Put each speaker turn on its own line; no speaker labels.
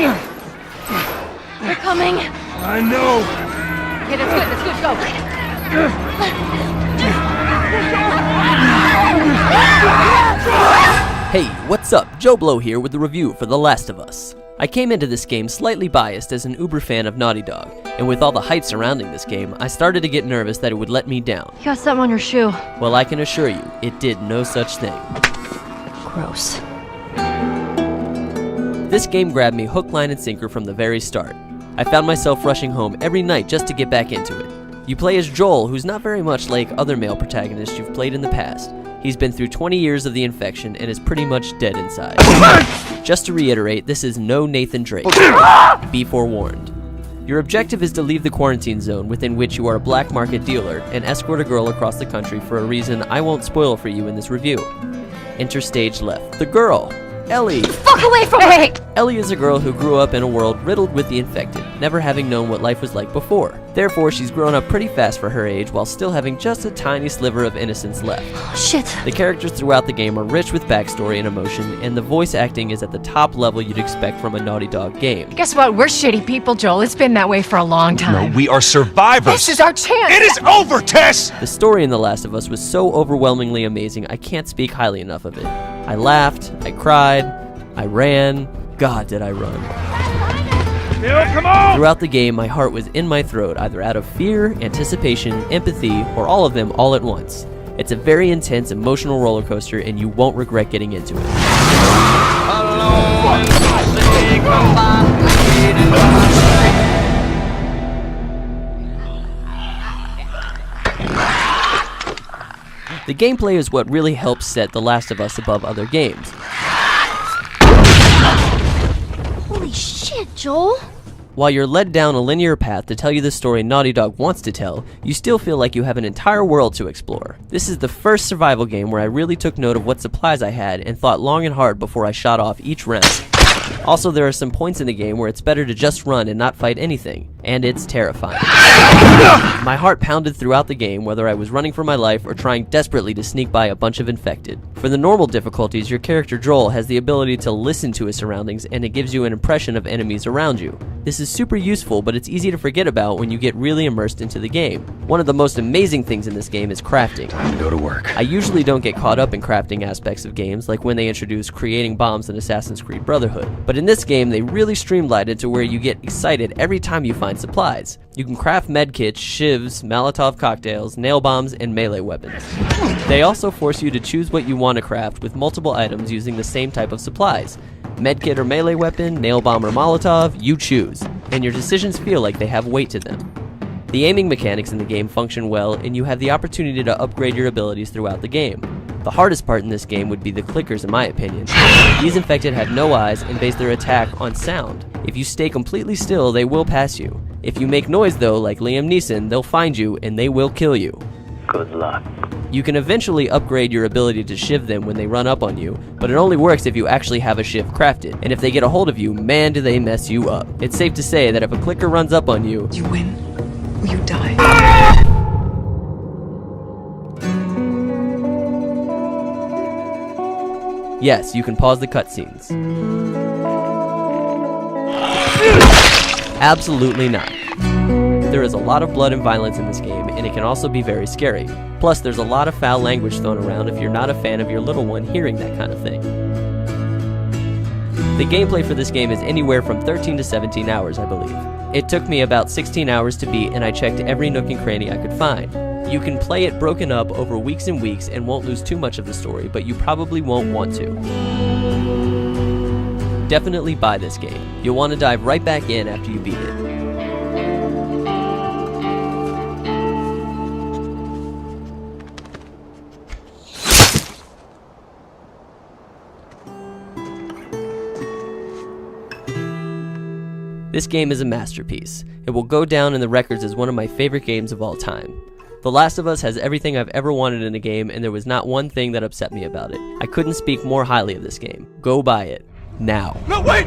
They're coming.
I know.
Okay, that's good, go.
Hey, what's up? Joe Blow here with the review for The Last of Us. I came into this game slightly biased as an uber fan of Naughty Dog, and with all the hype surrounding this game, I started to get nervous that it would let me down.
You got something on your shoe.
Well, I can assure you, it did no such thing.
Gross.
This game grabbed me hook, line, and sinker from the very start. I found myself rushing home every night just to get back into it. You play as Joel, who's not very much like other male protagonists you've played in the past. He's been through 20 years of the infection and is pretty much dead inside. Just to reiterate, this is no Nathan Drake. Be forewarned. Your objective is to leave the quarantine zone within which you are a black market dealer and escort a girl across the country for a reason I won't spoil for you in this review. Enter stage left. The girl, Ellie.
Fuck away from me!
Ellie is a girl who grew up in a world riddled with the infected, never having known what life was like before. Therefore, she's grown up pretty fast for her age while still having just a tiny sliver of innocence left.
Shit.
The characters throughout the game are rich with backstory and emotion, and the voice acting is at the top level you'd expect from a Naughty Dog game.
Guess what? We're shitty people, Joel. It's been that way for a long time.
No, we are survivors.
This is our chance.
It is over, Tess!
The story in The Last of Us was so overwhelmingly amazing, I can't speak highly enough of it. I laughed, I cried, I ran. God, did I run.
Bill, come on!
Throughout the game, my heart was in my throat, either out of fear, anticipation, empathy, or all of them all at once. It's a very intense emotional roller coaster, and you won't regret getting into it. The gameplay is what really helps set The Last of Us above other games.
Holy shit, Joel.
While you're led down a linear path to tell you the story Naughty Dog wants to tell, you still feel like you have an entire world to explore. This is the first survival game where I really took note of what supplies I had and thought long and hard before I shot off each round. Also, there are some points in the game where it's better to just run and not fight anything, and it's terrifying. My heart pounded throughout the game, whether I was running for my life or trying desperately to sneak by a bunch of infected. For the normal difficulties, your character Joel has the ability to listen to his surroundings, and it gives you an impression of enemies around you. This is super useful, but it's easy to forget about when you get really immersed into the game. One of the most amazing things in this game is crafting.
Time to go to work.
I usually don't get caught up in crafting aspects of games, like when they introduce creating bombs in Assassin's Creed Brotherhood. But in this game, they really streamlined it to where you get excited every time you find supplies. You can craft medkits, shivs, Molotov cocktails, nail bombs, and melee weapons. They also force you to choose what you want to craft with multiple items using the same type of supplies. Medkit or melee weapon, nail bomb or Molotov, you choose, and your decisions feel like they have weight to them. The aiming mechanics in the game function well, and you have the opportunity to upgrade your abilities throughout the game. The hardest part in this game would be the clickers, in my opinion. These infected have no eyes and base their attack on sound. If you stay completely still, they will pass you. If you make noise though, like Liam Neeson, they'll find you and they will kill you.
Good luck.
You can eventually upgrade your ability to shiv them when they run up on you, but it only works if you actually have a shiv crafted, and if they get a hold of you, man do they mess you up. It's safe to say that if a clicker runs up on you,
You win or you die.
yes, you can pause the cutscenes. Absolutely not. There is a lot of blood and violence in this game, and it can also be very scary. Plus, there's a lot of foul language thrown around if you're not a fan of your little one hearing that kind of thing. The gameplay for this game is anywhere from 13 to 17 hours, I believe. It took me about 16 hours to beat, and I checked every nook and cranny I could find. You can play it broken up over weeks and weeks and won't lose too much of the story, but you probably won't want to. Definitely buy this game. You'll want to dive right back in after you beat it. This game is a masterpiece. It will go down in the records as one of my favorite games of all time. The Last of Us has everything I've ever wanted in a game, and there was not one thing that upset me about it. I couldn't speak more highly of this game. Go buy it. Now.
No, wait!